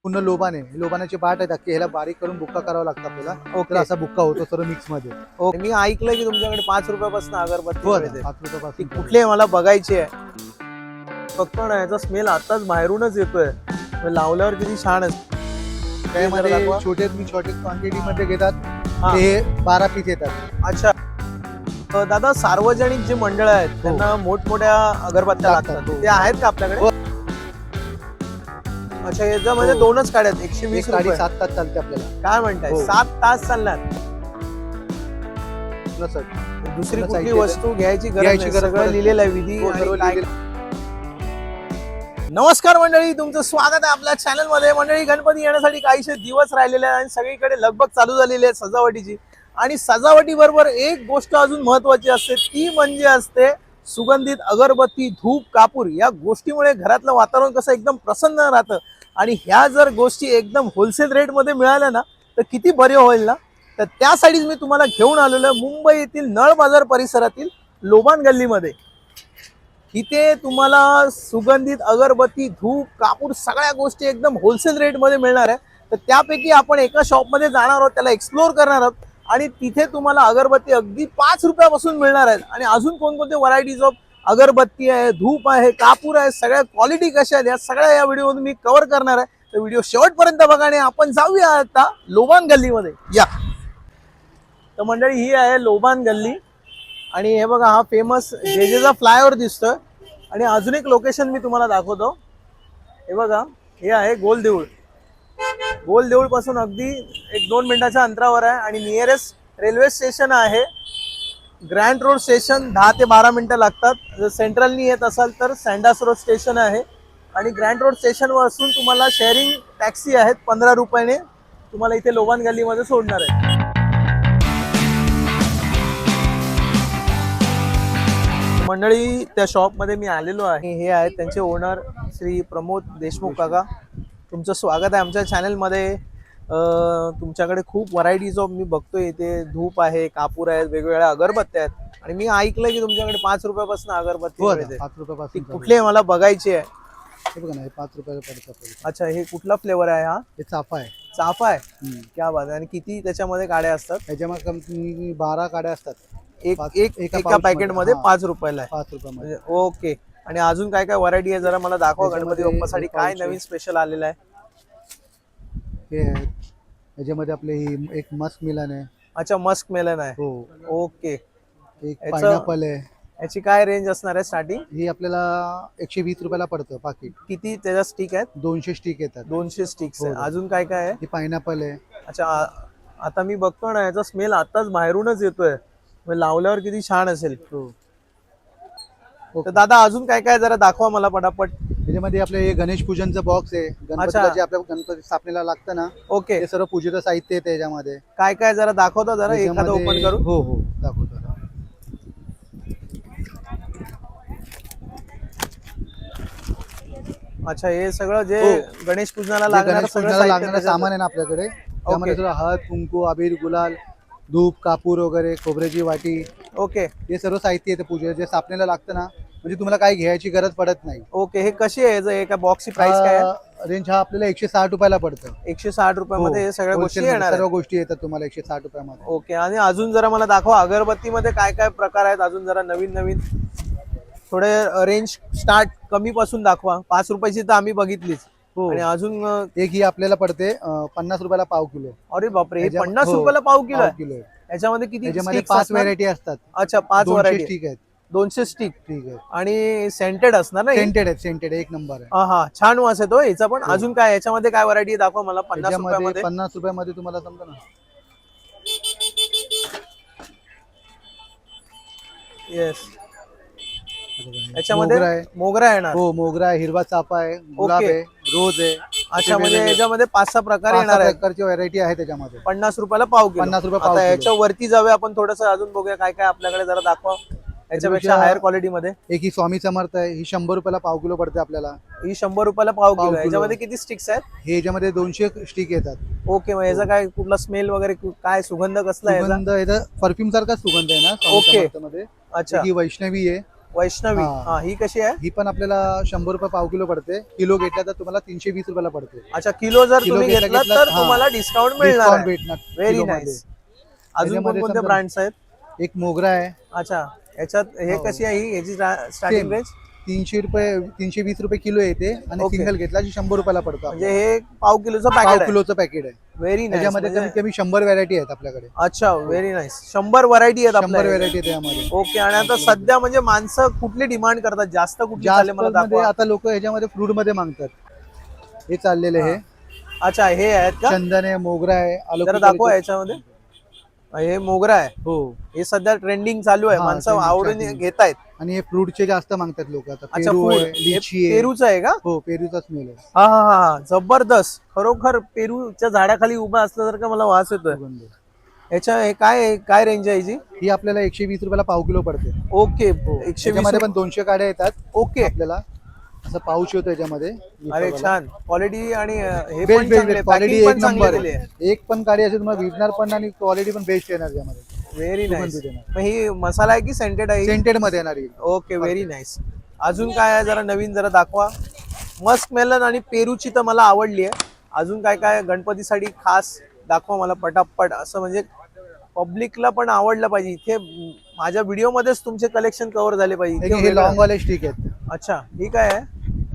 पूर्ण लोबान आहे. लोबानाची बाट आहे अख्खी, ह्याला बारीक करून बुक्का करावा लागतो आपल्याला. ओके. तर असा बुक्का होतो सर्व मिक्स मध्ये. ओके. मी ऐकलंय की तुमच्याकडे 5 रुपयापासून अगरबत्ती हो, मिळते. 5 ती रुपयापासून. कुठली आहे मला बघायची आहे. फक्त ना याचा स्मेल आताच बाहेरूनच येतोय. लावल्यावर किती छान असते. त्यामध्ये दाखवा. छोटे क्वांटिटी मध्ये घेतात. हा. ते 12 पीस येतात. अच्छा. दादा, सार्वजनिक जी मंडळ आहेत त्यांना मोठमोठ्या अगरबत्त्या लागतात. लागतात, हो. ते आहेत का आपल्याकडे? हो. अच्छा, याच्यामध्ये हो. दोनच काड्या आहेत, 120 रुपये. 7.5 तास चालते आपल्याला. काय म्हणताय? हो. 7 तास चालणार. नसत. दुसरी पूर्ण कुठली साहित्य वस्तू घ्यायची गरज घ्यायची नाही. गरज सगळं पडत लिहिलेलं आहे विधी हो, आणि सर्व काय. लिहिलेलं. नमस्कार मंडळी, तुमचं स्वागत आहे आपल्या चॅनल मध्ये. मंडळी, गणपती येण्यासाठी काहीशे दिवस राहिलेले आहेत आणि सगळीकडे लगबग चालू झालेली आहे सजावटीची. आणि सजावटी बरोबर एक गोष्ट अजून महत्वाची असते, ती म्हणजे असते सुगंधित अगरबत्ती, धूप, कापूर. या गोष्टीमुळे घरातलं वातावरण कसं एकदम प्रसन्न राहतं. आणि ह्या जर गोष्टी एकदम होलसेल रेट मध्ये मिळाल्या ना, तर किती बरे होईल ना. तर त्यासाठीच मी तुम्हाला घेऊन आलेलो आहे मुंबई येथील नळ बाजार परिसरातील लोबान गल्लीमध्ये. इथे तुम्हाला सुगंधित अगरबत्ती, धूप, कापूर सगळ्या गोष्टी एकदम होलसेल रेट मध्ये मिळणार आहे. तर त्यापैकी आपण एका शॉप मध्ये जाणार आहोत, त्याला एक्सप्लोर करणार आहोत. आणि तिथे तुम्हाला अगरबत्ती अगदी 5 रुपयापासून मिळणार आहेत. आणि अजून कोणकोणते व्हरायटीज ऑफ अगरबत्ती आहे, धूप आहे, कापूर आहे, सगळ्या क्वालिटी कशा आहेत, या सगळ्या या व्हिडिओमध्ये मी कव्हर करणार आहे. तर व्हिडिओ शेवटपर्यंत बघा आणि आपण जाऊया आता लोबान गल्लीमध्ये. या. तर मंडळी, ही आहे लोबान गल्ली. आणि हे बघा, हा फेमस जेजेचा फ्लायओव्हर दिसतोय. आणि अजून एक लोकेशन मी तुम्हाला दाखवतो. हे बघा, हे आहे गोल देऊळ. गोल देऊळ पासून अगदी 1-2 मिनिटाच्या अंतरावर आहे. आणि नियरेस्ट रेल्वे स्टेशन आहे ग्रँड रोड स्टेशन. 10 ते 12 मिनिटं लागतात. जर सेंट्रलनी येत असाल तर सँडास रोड स्टेशन आहे. आणि ग्रँड रोड स्टेशनवर असून तुम्हाला शेअरिंग टॅक्सी आहेत 15 रुपयाने, तुम्हाला इथे लोबान गल्लीमध्ये सोडणार आहे. मंडळी, त्या शॉपमध्ये मी आलेलो आहे. हे आहेत त्यांचे ओनर श्री प्रमोद देशमुख काका. तुमचं स्वागत आहे आमच्या चॅनलमध्ये. तुमच्याकडे खूप व्हरायटीज ऑफ मी बघतोय. इथे धूप आहे, कापूर आहेत, वेगवेगळ्या अगरबत्त्या आहेत. आणि मी ऐकलंय की तुमच्याकडे 5 रुपयापासून अगरबत्ती मिळते. 5 ती रुपयापासून. कुठली आहे मला बघायची आहे. हे बघा ना, हे 5 रुपयाला पडतं आपल्याला. अच्छा, हे कुठला फ्लेवर आहे हा? हे चाफा आहे. चाफा आहे. क्या बात आहे. आणि किती त्याच्यामध्ये काड्या असतात? त्याच्यामध्ये कमी 12 काड्या असतात. एका पॅकेट मध्ये 5 रुपयाला आहे. 5 रुपयामध्ये. म्हणजे ओके. आणि अजून काय काय व्हरायटी आहे जरा मला दाखवा. गणपती त्याच्यामध्ये बाप्पासाठी काय पाऊच आहे. नवीन स्पेशल आलेलं आहे? हे आहेत. याच्यामध्ये आपले ही एक मस्क मिलन आहे. अच्छा, मस्क मेलन आहे. हो. ओके. एक याचं- पायनॅपल आहे. याची काय रेंज असणार आहे स्टार्टिंग? ही आपल्याला 120 रुपयाला पडतं पाकिट. किती त्याच्या स्टिक आहेत? 200 स्टिक येतात. 200 स्टिक्स हो, आहे. हो. अजून काय काय आहे? ही पायनॅपल आहे. अच्छा, आता मी बघतो ना, याचा स्मेल आताच बाहेरूनच येतोय. म्हणजे लावल्यावर किती छान असेल. हो. तर दादा, अजून काय काय जरा दाखवा मला पटापट. त्याच्यामध्ये आपलं हे गणेश पूजनचं बॉक्स आहे. गणपतीला जे आपल्या गणपती स्थापनेला लागतं ना, ओके. ते सर्व पूजेचं साहित्य आहे त्याच्यामध्ये. काय काय जरा दाखवता जरा, एखादं त्याच्यामध्ये- ओपन करून. हो हो, दाखवतो. अच्छा, हे सगळं जे हो. गणेश पूजनाला जे लागणार गणेश सगळं पूजनाला साहित्य लागणारं त्याच्यात- सामान आहे ना आपल्याकडे, त्यामध्ये सर्व हळद, कुंकू, अबीर, गुलाल, धूप, कापूर वगैरे, खोबऱ्याची वाटी, ओके. हे सर्व साहित्य येतं पूजेला जे स्थापनेला लागतं ना. म्हणजे तुम्हाला काही घ्यायची गरज पडत नाही. ओके. हे कशी आहे? एका बॉक्सची प्राइस काय आहे? रेंज हा आपल्याला 160 रुपयाला पडतं. 160 रुपयामध्ये हे सगळ्या गोष्टी Wholesale मध्ये येणार सर्व आहेत. गोष्टी येतात तुम्हाला 160 रुपयामध्ये. ओके. आणि अजून जरा मला दाखवा, अगरबत्तीमध्ये काय काय प्रकार आहेत अजून जरा नवीन नवीन. थोडे रेंज स्टार्ट कमी पासून दाखवा. 5 रुपयाची तर आम्ही बघितलीच. हो. आणि अजून एक ही आपल्याला पडते 50 रुपयाला पाव किलो. अरे बापरे, हे याच्या- 50 हो, रुपयाला पाव किलो पाव आहे. किलो आहे. याच्यामध्ये किती त्याच्यामध्ये sticks 5 असणार? व्हरायटी असतात. अच्छा, 5 200 व्हरायटी. स्टिक आहेत. 200 स्टिक. ठीक आहे. आणि सेंटेड असणार ना हे? सेंटेड एक नंबर आहे. हा हा, छान वास येतो याचा पण. अजून काय याच्यामध्ये काय व्हरायटी दाखवा मला 50 त्याच्यामध्ये रुपयामध्ये. 50 रुपयामध्ये तुम्हाला समजा ना. येस. याच्यामध्ये मोगरा आहे. मोगरा येणार. हो, मोगरा आहे, हिरवा चाफा आहे, गुलाब ओके. आहे, रोज आहे. अच्छा, म्हणजे वेगवेगळे याच्यामध्ये 5-6 प्रकार 5-6 येणार आहेत. प्रकारची व्हरायटी आहे त्याच्यामध्ये. 50 रुपयाला पाव किलो. 50 रुपये पाव आता किलो. याच्या वरती जाऊया आपण थोडस, अजून बघूया काय काय आपल्याकडे, जरा दाखवा याच्यापेक्षा त्याच्यापेक्षा- हायर क्वालिटी मध्ये. एक ही स्वामी समर्थ आहे, ही 100 रुपयाला पाव किलो पडते आपल्याला. ही 100 रुपयाला पाव पाव किलो. किलो. याच्यामध्ये किती स्टिक्स आहेत? हे याच्यामध्ये 200 स्टिक येतात. ओके. मग याचा काय कुठला स्मेल वगैरे, काय सुगंध कसला आहे याचा? सुगंध याचा परफ्यूम सारखा सुगंध आहे ना स्वामी ओके. समर्थमध्ये. अच्छा. ही वैष्णवी आहे. वैष्णवी हा. हा, ही कशी आहे? ही पण आपल्याला 100 रुपये पाव किलो पडते. किलो घेतला तर तुम्हाला 320 रुपयाला पडते. अच्छा, किलो जर किलो तुम्ही घेतला घेतलं तर हा. तुम्हाला डिस्काउंट मिळणार डिस्काउंट आहे. भेटणार व्हेरी किलोमध्ये. नाईस. अजून त्याच्यामध्ये कोणते समजा ब्रँड्स आहेत? एक मोगरा आहे. अच्छा, याच्यात हे हो. कशी आहे ही याची स्टार्टिंग सेम रेंज? 300 रुपये 320 रुपये किलो येते आणि ओके. सिंगल घेतला की 100 रुपयाला पडतो. म्हणजे हे पाव किलोचं पाव पॅकेट आहे. किलोचं पॅकेट आहे. Very nice. त्याच्यामध्ये कमीत कमी 100 व्हरायटी आहेत आपल्याकडे. अच्छा, व्हेरी नाईस. 100 व्हरायटी आहेत 100 आपल्याकडे. व्हरायटी आहे त्यामध्ये. ओके. आणि आता सध्या म्हणजे माणसं कुठली डिमांड करतात जास्त, कुठली चालले जास्त मला मध्ये दाखवा. आता लोक ह्याच्यामध्ये फ्रूट मध्ये मागतात. हे चाललेले हे अच्छा, हे आहेत का? चंदन आहे, मोगरा आहे, जरा अलोकिका दाखवा आहे. याच्यामध्ये. हे मोगरा आहे. हो. हे सध्या ट्रेंडिंग चालू आहे, हा, माणसं trending, आवडून trending. घेत आहेत. आणि हे फ्रूटचे जास्त मागतात लोक आता. अच्छा, पेरू फूड आहे, लिची आहे. पेरूचं आहे का? हो, पेरूचाच मेल आहे. हा हा हा, जबरदस्त. खरोखर पेरूच्या झाडाखाली उभा असल्यासारखं मला वास येतोय. सुगंध. याच्या हे काय रेंज आहे याची? ही आपल्याला 120 रुपयाला पाव किलो पडते. ओके, हो. 120 त्याच्यामध्ये पण 200 काड्या येतात. ओके. आपल्याला असं पाऊच होतं त्याच्यामध्ये. अरे छान क्वालिटी. आणि हे बेस्ट पण चांगले, बेस्ट क्वालिटी पॅकिंग एक पण चांगली नंबर दिली आहे. आहे. एक पण काडी असेल तुम्हाला विकणार पण आणि क्वालिटी पण बेस्ट येणार त्यामध्ये. Very nice. सुगंधी देणार. मग ही मसाला आहे की सेंटेड आहे? सेंटेड मध्ये येणार ही. Okay, very nice. अजून काय आहे जरा नवीन जरा दाखवा. मस्क मेलन आणि पेरूची तर मला आवडली आहे. अजून काय काय गणपतीसाठी खास दाखवा मला पटापट, असं म्हणजे पब्लिकला पण आवडलं पाहिजे. इथे माझ्या व्हिडिओ मध्येच तुमचे कलेक्शन कव्हर झाले पाहिजे. इथे हे वेगळं- लॉंग वाले स्टिक आहेत. अच्छा, ही काय आहे?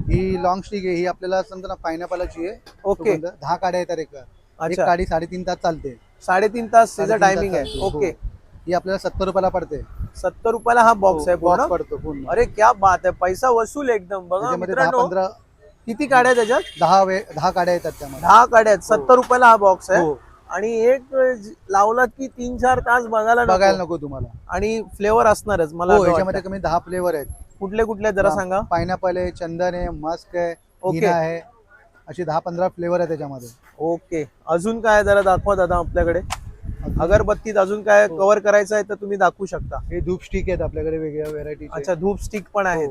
ही लॉंग स्टिक आहे. ही आपल्याला समजा ना पायनॅपलची आहे. ओके. सुगंध. 10 काड्या येतात एक अच्छा. काडी 3.5 तास चालते. 3.5 तास त्याचा 3.5 टायमिंग तास आहे. चालते. ओके. हो. ही आपल्याला 70 रुपयाला पडते. 70 रुपयाला हा बॉक्स आहे पूर्ण? बॉक्स पडतो पूर्ण. अरे क्या बात आहे, पैसा वसूल एकदम. बघा त्याच्यामध्ये मित्रांनो, 10-15 किती काड्या आहेत त्याच्यात? 10 काड्या येतात त्यामध्ये. 10 काड्या आहेत. 70 रुपयाला हा बॉक्स आहे. हो. आणि एक लावलात की 3-4 तास बघायला बघायला नको. नको तुम्हाला. आणि फ्लेवर असणारच मला हो, असं याच्यामध्ये वाटतं. कमी 10 फ्लेवर आहेत. कुठले कुठले आहेत जरा सांगा. पायनॅपल आहे, चंदन आहे, मस्क आहे, ओके. हिना आहे. अशी 10-15 फ्लेवर आहे त्याच्यामध्ये. ओके. अजून काय जरा दाखवा दादा आपल्याकडे. अगरबत्तीत अजून काय कव्हर करायचं आहे तर तुम्ही दाखवू शकता. हे धूप स्टिक आहेत आपल्याकडे वेगवेगळ्या व्हेरायटीचे. अच्छा, धूप स्टिक पण आहेत.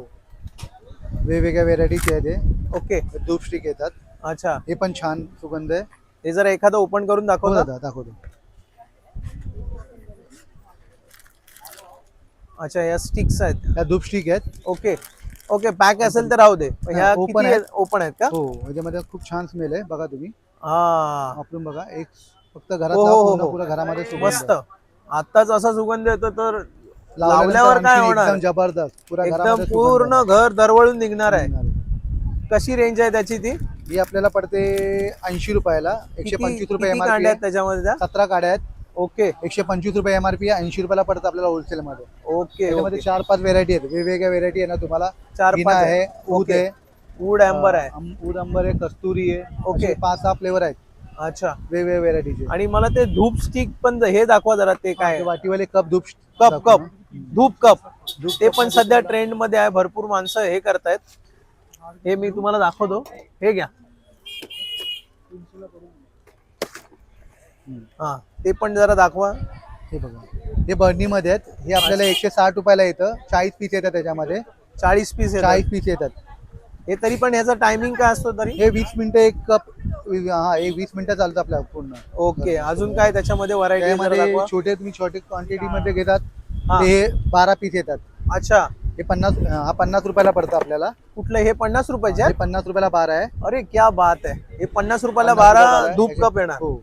वेगवेगळ्या व्हेरायटीचे आहेत हे. ओके. धूप स्टिक येतात. अच्छा, हे पण छान सुगंध आहे. हे जरा एखादं ओपन करून हो दाखव. दादा, दाखवतो. अच्छा, या स्टिक्स आहेत. ह्या धूप स्टिक आहेत. ओके. ओके, पॅक असेल तर राहू दे. ह्या open किती आहेत. ओपन आहेत का? हो, याच्यामध्ये खूप छान स्मेल आहे. बघा तुम्ही हा, वापरून बघा. एक फक्त घरात हो, हो, लावा, हो, पूर्ण हो. पुऱ्या घरामध्ये सुगंध मस्त. आहे. आताच असा सुगंध येतो तर लावल्यानंतर लावल्यावर काय आणखी होणार? एकदम जबरदस्त. पुऱ्या एकदम घरामध्ये सुगंध पूर्ण घर दरवळून निघणार आहे. आहे. कशी रेंज आहे त्याची ती? ही आपल्याला पडते 80 रुपयाला. 125 रुपये किती एमआरपी कांड्या आहेत आहे. त्याच्यामध्ये त्या? 17 काड्या आहेत. ओके. 125 रुपये एमआरपी आहे. 80 रुपयाला पडतं आपल्याला होलसेल मध्ये. ओके. त्याच्यामध्ये 4-5 व्हेरायटी आहेत. वेगवेगळ्या व्हेरायटी आहे ना तुम्हाला. 4-5 हिना आहे, ऊद ओके. आहे, वूड एम्बर आहे. ऊद अंबर आहे, कस्तुरी आहे. ओके. असे 5-6 फ्लेवर आहेत अच्छा. वेगवेगळ्या व्हेरायटीचे. आणि मला ते धूप स्टिक पण हे दाखवा जरा. ते काय? वाटीवाले कप धूप कप धूप कप. धूप ते कप पण मध्ये सध्या ट्रेंड मध्ये आहे. भरपूर माणसं हे करतायत. हे मी तुम्हाला दाखवतो. हे घ्या. हा, ते पण जरा दाखवा. हे बघा, हे बर्नीमध्ये आहेत. हे आपल्याला 160 रुपयाला येतं. 40 पीस येतात त्याच्यामध्ये. 40 पीस 40 पीस येतात. हे तरी पण ह्याचा टायमिंग काय असतो तरी? हे 20 मिनिटं एक कप. हा, एक 20 मिनिटं चालतं आपल्या पूर्ण. ओके. अजून काय त्याच्यामध्ये व्हरायटी त्यामध्ये दाखवा. तुम्ही छोटे क्वांटिटी मध्ये घेतात हा. ते 12 पीस येतात. अच्छा. हे 50 रुपयाला पडतं आपल्याला. कुठलं? हे 50 रुपयाचे हे आहे? 50 रुपयाला 12 आहे. अरे क्या बात आहे. हे 50 रुपयाला 50 रुपयाला 12 आहे. धूप कप येणार हो.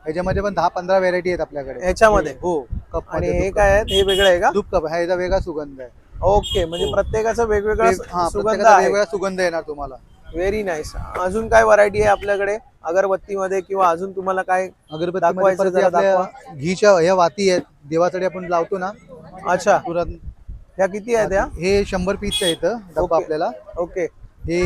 ह्याच्यामध्ये पण 10-15 व्हेरायटी आहेत आपल्याकडे. ह्याच्यामध्ये? हो, कप आणि हे काय आहे? हे वेगळं आहे का? धूप कप. हा याचा वेगळा सुगंध आहे. ओके. म्हणजे हो. प्रत्येकाचा वेगवेगळा हा, सुगंध प्रत्येकाचा आहे. वेगवेगळा सुगंध येणार तुम्हाला. Very nice. अजून काय व्हरायटी आहे आपल्याकडे अगरबत्तीमध्ये, किंवा अजून तुम्हाला काय अगरबत्तीमध्ये दाखवायचं परत जरा आपल्या घीच्या ह्या वाती आहेत. देवासाठी आपण लावतो ना. अच्छा. तुरंत ह्या किती आहेत त्या? हे 100 पीसचं येतं डब्बा ओके. आपल्याला. ओके. हे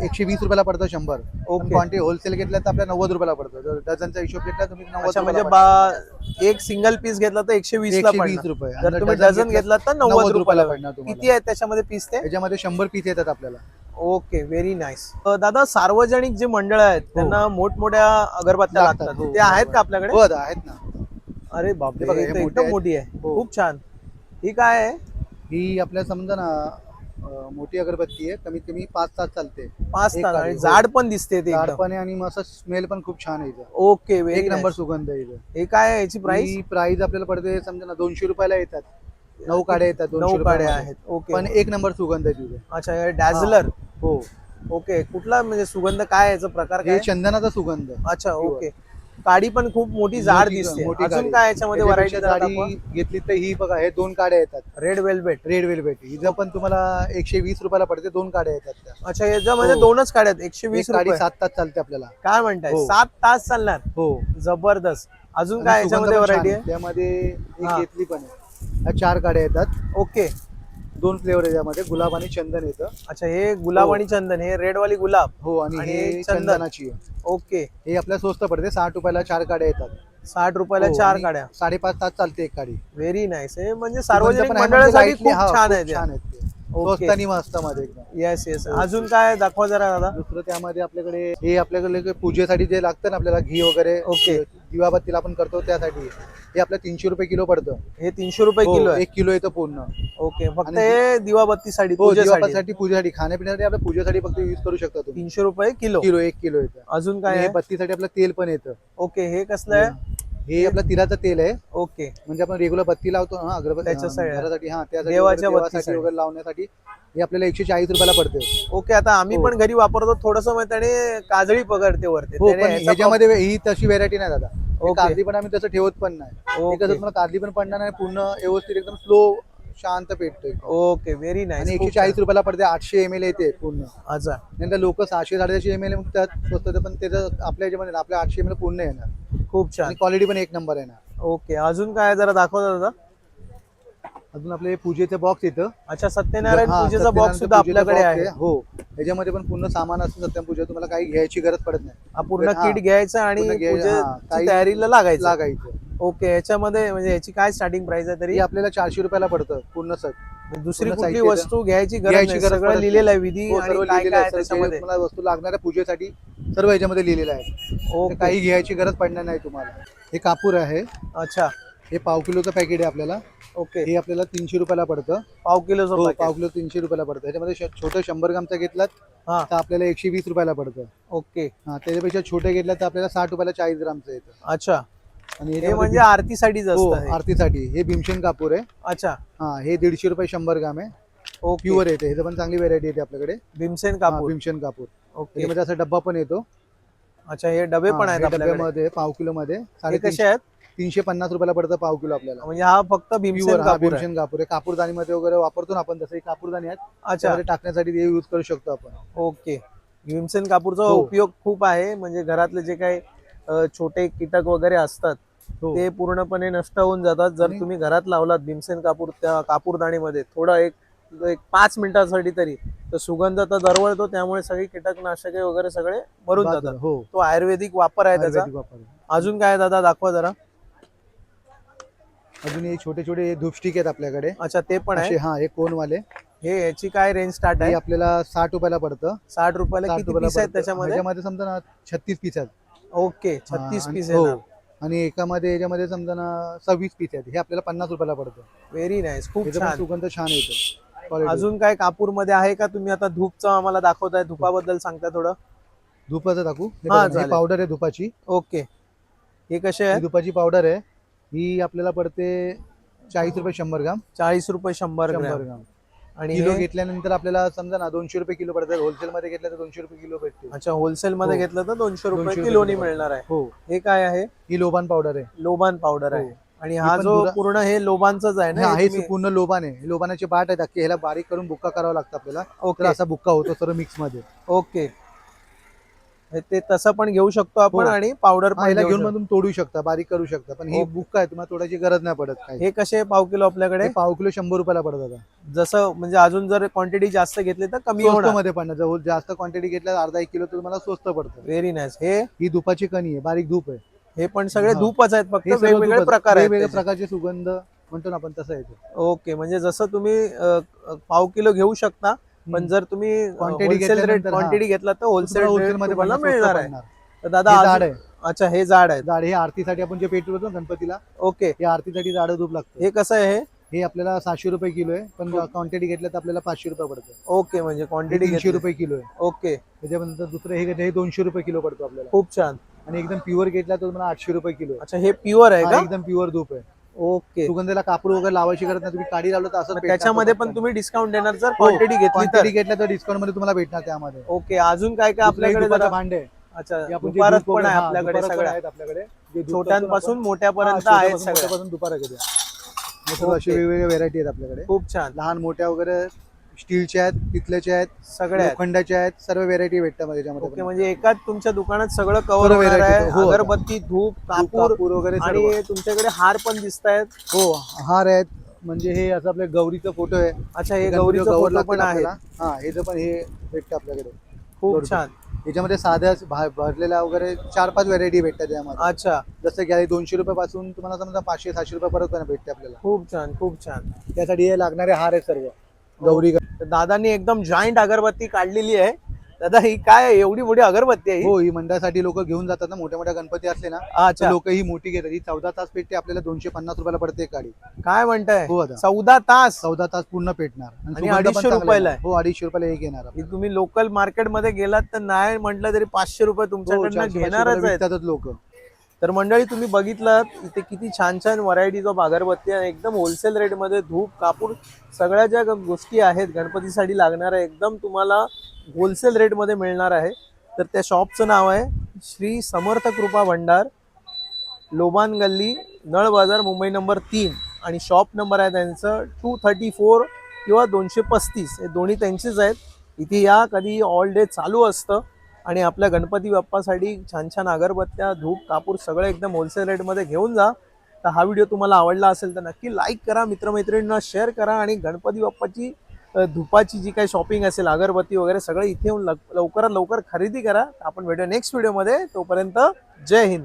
120 रुपयाला पडतं 100. ओके. क्वांटिटी होलसेल घेतला तर आपल्याला 90 रुपयाला पडतं. जर डझनचा हिशोब घेतला तुम्ही 90 अच्छा, म्हणजे रुपयाला पडतं. एक सिंगल पीस घेतला तर 120 ला 120 पडणार. रुपये. जर आणि तुम्ही डझन डझन घेतला घेतला तर 90 90 रुपयाला रुपयाला पडणार तुम्हाला. किती आहेत त्याच्यामध्ये पीस ते? याच्यामध्ये 100 पीस येतात आपल्याला. ओके. Very nice. दादा, सार्वजनिक जे मंडळ आहेत त्यांना मोठमोठ्या अगरबत्त्या लागतात. लागतात. हो, ते आहेत बरोबर. का आपल्याकडे? हो दादा, आहेत ना. अरे बापरे, हे बघा, हे हे तर मोठे एकदम आहेत. मोठी आहे. हो. खूप छान. ही काय आहे? ही आपल्याला समजा ना मोठी अगरबत्ती आहे. कमीत कमी 5 तास चालते. 5 एक तास. काडी. आणि हो. जाड पण दिसते ते एकदम. जाडपणे आणि मस्त स्मेल पण खूप छान आहे इथं. ओके. व्हेरी एक नंबर नाईस. सुगंध आहे इथं. हे काय आहे याची प्राइस? ही प्राइस आपल्याला पडते समजा ना 200 रुपयाला येतात. 9 काड्या येतात 200 9 काड्या रुपयामध्ये. आहेत. ओके. पण एक नंबर सुगंध आहे तिथे. अच्छा, हे डॅझलर. हो, ओके, कुठला म्हणजे सुगंध काय याचा प्रकार हे काय? चंदनाचा सुगंध. अच्छा, ओके. काडी पण खूप मोठी जाड दिसते. मोठी अजून काडी. काय याच्यामध्ये व्हरायटी त्याच्यापेक्षा जाडी घेतली तर ही बघा, हे 2 काड्या येतात. Red velvet. रेड वेल्वेट हिचं पण तुम्हाला 120 रुपयाला पडते. 2 काड्या येतात त्या. अच्छा, याच्यामध्ये हो. 2च काड्या आहेत. 120 एक काडी रुपये. 7 तास चालते आपल्याला. काय म्हणताय? हो. 7 तास चालणार? हो. जबरदस्त. अजून आणि काय सुगंध याच्यामध्ये पण छान व्हरायटी आहे. आहे? त्यामध्ये एक हा. घेतली पण आहे. ह्या 4 काड्या येतात. ओके. 2 फ्लेवर आहे त्यामध्ये, गुलाब आणि चंदन येतं. अच्छा, हे गुलाब हो. आणि चंदन, हे रेड वाली गुलाब. हो, आणि आणि हे चंदन. चंदनाची आहे. ओके. हे आपल्याला स्वस्त पडते. 60 रुपयाला 4 काड्या येतात. 60 रुपयाला हो, 4 आणि काड्या. 5.5 तास चालते एक काडी. Very nice. हे म्हणजे सुगंध सार्वजनिक पण आहे, म्हणजे मंडळासाठी lightly, खूप हा, छान खूप आहे ते. छान आहेत ते. ओके. स्वस्त आणि मस्त मध्ये एकदम. Yes yes. अजून काय दाखवा जरा दादा. दुसरं त्यामध्ये आपल्याकडे हे आपल्याकडे पूजेसाठी जे लागतं ना आपल्याला, घी वगैरे ओके. दिवाबत्तीला आपण करतो त्यासाठी, हे आपलं 300 रुपये किलो पडतं. हे 300 रुपये किलो आहे. 1 किलो येतं पूर्ण. ओके, फक्त आणि हे दिवाबत्तीसाठी, हो, पूजेसाठी. दिवाबत्तीसाठी, पूजेसाठी, खाण्यापिण्यासाठी आपल्या पूजेसाठी फक्त यूज करू शकता तुम्ही. 300 रुपये किलो. 1 किलो येतं. अजून काय आणि हे आहे? बत्तीसाठी आपलं तेल पण येतं. ओके, हे कसलं आहे? हे आपलं तिळाचं तेल आहे. ओके. म्हणजे आपण रेग्युलर बत्ती लावतो ना, अगरबत्ती त्याच्यासाठी. घरासाठी, हा, त्यासाठी देवाच्या वगैरे, बत्तीसाठी. देवासाठी वगैरे लावण्यासाठी हे आपल्याला 140 रुपयाला पडते. ओके, आता आम्ही हो. पण घरी वापरतो. थोडस मग त्याने काजळी पकडते वरती. हो, त्याने पण ह्याचा ह्याच्यामध्ये ही तशी व्हेरायटी नाही दादा. हे ओके. कारली पण आम्ही तसं ठेवत पण नाही. हे ओके. कसं तुम्हाला कारली पण पडणार नाही, पूर्ण व्यवस्थित एकदम स्लो शांत पेटतोय. Okay, very nice. आणि 140 रुपयाला पडते. 800 ml येते पूर्ण. अच्छा. नंतर लोक 600-650 ml त्यात स्वस्त, पण त्याचं आपल्या ह्याच्यामध्ये ना, आपल्या 800 ml पूर्ण येणार. खूप छान. आणि क्वालिटी पण 1 नंबर येणार. ओके, अजून काय जरा दाखवा दादा. अजून आपले पूजेचे बॉक्स येतं. अच्छा, सत्यनारायण हा, पूजेचा सत्यनारायण बॉक्स सुद्धा पूजेचा आपल्याकडे box आहे. हो, याच्यामध्ये पण पूर्ण सामान असतं. सत्यनारायण पूजा तुम्हाला काही घ्यायची गरज पडत नाही. हा पूर्ण हा. किट घ्यायचं आणि पूर्ण घ्याय- पूजेची हा, काही तयारीला लागायचं. ओके, याच्यामध्ये म्हणजे याची काय स्टार्टिंग प्राइस आहे तरी? हे आपल्याला 400 रुपयाला पडतं पूर्ण set. दुसरी पूर्ण कुठली साहित्य वस्तू घ्यायची गरज घ्यायची नाही. गरज सगळं पडत लिहिलेलं आहे, नाही. विधी हो, आणि सर्व काय लिहिलेलं काय आहे. आहे सर्व जे त्याच्यामध्ये. तुम्हाला वस्तू लागणाऱ्या पूजेसाठी सर्व याच्यामध्ये लिहिलेलं आहे. ओके. काही घ्यायची गरज पडणार नाही तुम्हाला. हे कापूर आहे. अच्छा. हे पाव किलोचं पॅकेट आहे आपल्याला. ओके. हे आपल्याला 300 रुपयाला पडतं. पाव किलोचं हो, packet. पाव किलो 300 रुपयाला पडतं. ह्याच्यामध्ये छोटं 100 ग्रामचं घेतलात हा. तर आपल्याला 120 रुपयाला पडतं. ओके. हा, त्याच्यापेक्षा छोटे घेतलं तर आपल्याला 60 रुपयाला 40 ग्रामचं येतं. अच्छा, आणि हे ह्याच्यामध्ये म्हणजे आरतीसाठीच हो, असतं हे. आरतीसाठी हे भीमसेन कापूर आहे. अच्छा. हा, हे 150 रुपये 100 ग्राम आहे. ओके. प्युअर येते. ह्याचं पण चांगली व्हेरायटी येते आपल्याकडे. भीमसेन हा, कापूर. भीमसेन कापूर. ओके. त्याच्यामध्ये असा डब्बा पण येतो. अच्छा, हे डबे पण हा, आहेत हे आपल्याकडे. डब्यामध्ये पाव किलो मध्ये हे कसे आहेत? 350 रुपयाला पडतं पाव किलो आपल्याला. म्हणजे हा फक्त भीमसेन प्युअर, हा, कापूर आहे. भीमसेन कापूर आहे. कापूरदानीमध्ये वगैरे वापरतो ना आपण, तसं कापूरदानी आहेत. अच्छा. त्यामध्ये टाकण्यासाठी ते यूज करू शकतो आपण. ओके. भीमसेन कापूरचा हो. उपयोग खूप आहे. म्हणजे घरातले जे काही छोटे कीटक वगैरे असतात हो. ते पूर्णपणे नष्ट होऊन जातात जर आणि- तुम्ही घरात लावलात भीमसेन कापूर त्या कापूरदाणीमध्ये थोडा एक 5 मिनिटांसाठी तरी, तर सुगंध तर दरवळतो. त्यामुळे सगळी कीटकनाशके वगैरे सगळे मरून बाजूला, जातात. हो, तो आयुर्वेदिक वापर आहे त्याचा. आयुर्वेदिक वापर. अजून काय दादा दाखवा जरा. अजून हे छोटे छोटे धूपस्टिक आहेत आपल्याकडे. अच्छा, ते पण असे, आहे. हा, हे कोनवाले. हे याची काय रेंज स्टार्ट हे आहे? आपल्याला 60 रुपयाला पडतं. 60 रुपयाला 60 किती रुपयाला पीस आहेत पडतं. त्याच्यामध्ये? ह्याच्यामध्ये समजा ना 36 पीस आहेत. ओके, 36 आणि- पीस हो. आहे. आणि एकामध्ये याच्यामध्ये समजा ना 26 पीस आहेत. हे आपल्याला 50 रुपयाला पडतं. व्हेरी नाईस, खूप याचा पण छान. सुगंध छान येतो. Quality. अजून काय कापूर मध्ये आहे का? तुम्ही आता धूपचं आम्हाला दाखवताय, धुपाबद्दल सांगता थोडं. धुपाचं टाकू. हे हा, बघा, हे चालेल. पावडर आहे धुपाची. ओके. हे कसे ही आहे? धुपाची पावडर आहे. ही आपल्याला पडते 40 रुपये 100 ग्राम. 40 रुपये 100 100 ग्रॅम. ग्राम. आणि किलो हे? घेतल्यानंतर आपल्याला समजा ना 200 रुपये किलो पडतात. होलसेल मध्ये घेतलं तर 200 रुपये किलो भेटते. अच्छा, होलसेल मध्ये हो. घेतलं तर 200 रुपये 200 किलोनी रुपये मिळणार आहे. हो. हे काय आहे? ही लोबान पावडर आहे. लोबान पावडर आहे. हो. आणि ही हा पण जो धुरा- पूर्ण हे लोबांचंच आहे ना? हा, हे हे तुम्ही- पूर्ण लोबान आहे. लोबानाची बाट आहे अख्खी. ह्याला बारीक करून बुक्का करावा लागतं आपल्याला. तर ओके. असा बुक्का होतो सर्व मिक्स मध्ये. ओके. हे ते तसं पण घेऊ शकतो आपण हो. आणि पावडर हा, पण ह्याला घेऊ घेऊन शकतो. मधून तोडू शकता, बारीक करू शकता. पण ही ओके. बुक्का आहे, तुम्हाला तोडायची गरज नाही पडत. काही हे कसे पाव किलो आपल्याकडे? हे पाव किलो 100 रुपयाला पडत आता. जसं म्हणजे अजून जर क्वांटिटी जास्त घेतली तर कमी स्वस्त होणार. मध्ये पण जवळ जास्त क्वांटिटी घेतल्या अर्धा 1 किलो तर तुम्हाला स्वस्त पडतं. Very nice. हे ही धुपाची कणी आहे, बारीक धूप आहे. हे पण सगळे हा. धूपच आहेत, फक्त हे सर्व वेगवेगळे धूपच. प्रकार आहेत वेगवेगळ्या त्याचे. प्रकारचे सुगंध म्हणतो ना आपण, तसं येतो. ओके, म्हणजे जसं तुम्ही पाव किलो घेऊ शकता, पण जर तुम्ही Quantity होलसेल रेट घेतल्यानंतर, हा. क्वांटिटी घेतला तर होलसेल होलसेल रेट मध्ये तुम्हाला पडणार, स्वस्त मिळणार आहे. पडणार. तर दादा हे अजून- जाड आहे. अच्छा, हे जाड आहे. जाड हे आरतीसाठी आपण जे पेटवतो ना गणपतीला, ओके. हे आरतीसाठी जाडं धूप लागतं. हे कसं आहे? हे आपल्याला 700 रुपये किलो आहे, पण हो. क्वांटिटी घेतलं तर आपल्याला 500 रुपये पडतं. ओके, म्हणजे क्वांटिटी 300 रुपये किलो आहे. ओके, त्याच्यानंतर दुसरं हे 200 रुपये किलो पडतो आपल्याला. खूप छान. आणि एकदम प्युअर घेतला तर तुम्हाला 800 रुपये किलो आहे. अच्छा, हे प्युअर आहे हा, का? एकदम प्युअर धूप आहे. ओके. सुगंधाला कापूर वगैरे लावायची गरज नाही, तुम्ही काडी लावलं तर असं मग त्याच्यामध्ये पण तुम्ही डिस्काउंट देणार जर हो, क्वांटिटी घेतली तर? क्वांटिटी घेतल्या तर डिस्काउंट मध्ये तुम्हाला भेटणार त्यामध्ये. ओके. अजून काय काय आपल्याकडे दुपारचं जरा? भांडे आहे. अच्छा, हे आपण जे दुपारच दूध पण आहे वगैरे- हा, आपल्याकडे दुपारच पण सगळ्या, आहेत आपल्याकडे. जे दूध छोट्यांपासून आपण- मोठ्यापर्यंत हा, आहेत छोट्यापासून सगळ्या. मोठ्यापासून दुपार आहे त्या. ओके. अशी वेगवेगळ्या व्हेरायटी आहेत आपल्याकडे. खूप छान. लहान मोठ्या वगैरे स्टीलच्या आहेत, पितल्याच्या आहेत, सगळ्या आहेत. लोखंडाच्या आहेत, सर्व व्हेरायटी भेटतात त्याच्यामध्ये. ओके. म्हणजे एकाच तुमच्या दुकानात सगळं कव्हर सर्व होणार variety आहे. हो, अगरबत्ती, धूप, कापूर कापूर वगैरे सर्व. आणि तुमच्याकडे हार पण दिसत आहेत. हो, हार आहेत. म्हणजे हे असं आपल्या गौरीचा फोटो आहे. अच्छा, हे गणपतीला गौरीचं गौर फोटो लागतात पण आहे. आपल्याला. हा, हे पण हे भेटतं आपल्याकडे. खूप बरोबर. छान. याच्यामध्ये साध्या भरलेल्या वगैरे 4-5 व्हेरायटी भेटतात त्यामध्ये. अच्छा, जसं की 200 रुपयापासून तुम्हाला समजा 500-700 रुपये परत पण भेटते आपल्याला. खूप छान, खूप छान. त्यासाठी हे लागणारे हार आहेत सर्व गौरी. तर दादांनी एकदम जॉईंट अगरबत्ती काढलेली आहे. दादा, ही काय आहे? एवढी मोठी अगरबत्ती आहे ही? हो, ही मंडळासाठी लोक घेऊन जातात ना, मोठ्या मोठ्या गणपती असले ना, अच्छा, लोक ही मोठी घेतात. ही 14 तास पेटते, आपल्याला 250 रुपयाला पडते एक गाडी. काय म्हणताय? हो दादा. 14 तास? 14 तास पूर्ण पेटणार. आणि सुगंध पण 250 चांगला रुपयाला येणार. हो, 250 रुपयाला एक येणार ही तुम्ही लोकल मार्केटमध्ये गेलात तर नाही म्हटलं तरी 500 रुपये तुमच्याकडनं घेणारच आहेत. लोक. तर मंडळी, तुम्ही बघितलं इथे किती छान छान व्हरायटीज ऑफ अगरबत्ती आहे. एकदम होलसेल रेटमध्ये धूप, कापूर, सगळ्या ज्या गोष्टी आहेत गणपतीसाठी लागणाऱ्या एकदम तुम्हाला होलसेल रेटमध्ये मिळणार आहे. तर त्या शॉपचं नाव आहे श्री समर्थ कृपा भंडार, लोबान गल्ली, नळ बाजार, मुंबई नंबर 3. आणि शॉप नंबर आहे त्यांचं 234 किंवा 235. हे दोन्ही त्यांचेच आहेत. इथे या, कधी ऑल डे चालू असतं. आणि आपल्या गणपती बाप्पासाठी छान छान अगरबत्त्या, धूप, कापूर सगळं एकदम होलसेल रेटमध्ये घेऊन जा. तर हा व्हिडिओ तुम्हाला आवडला असेल तर नक्की लाईक करा, मित्रमैत्रिणींना शेअर करा. आणि गणपती बाप्पाची धुपाची जी काही शॉपिंग असेल, अगरबत्ती वगैरे सगळं इथे येऊन लवकरात लवकर खरेदी करा. आपण भेटूया नेक्स्ट व्हिडिओमध्ये. तोपर्यंत जय हिंद.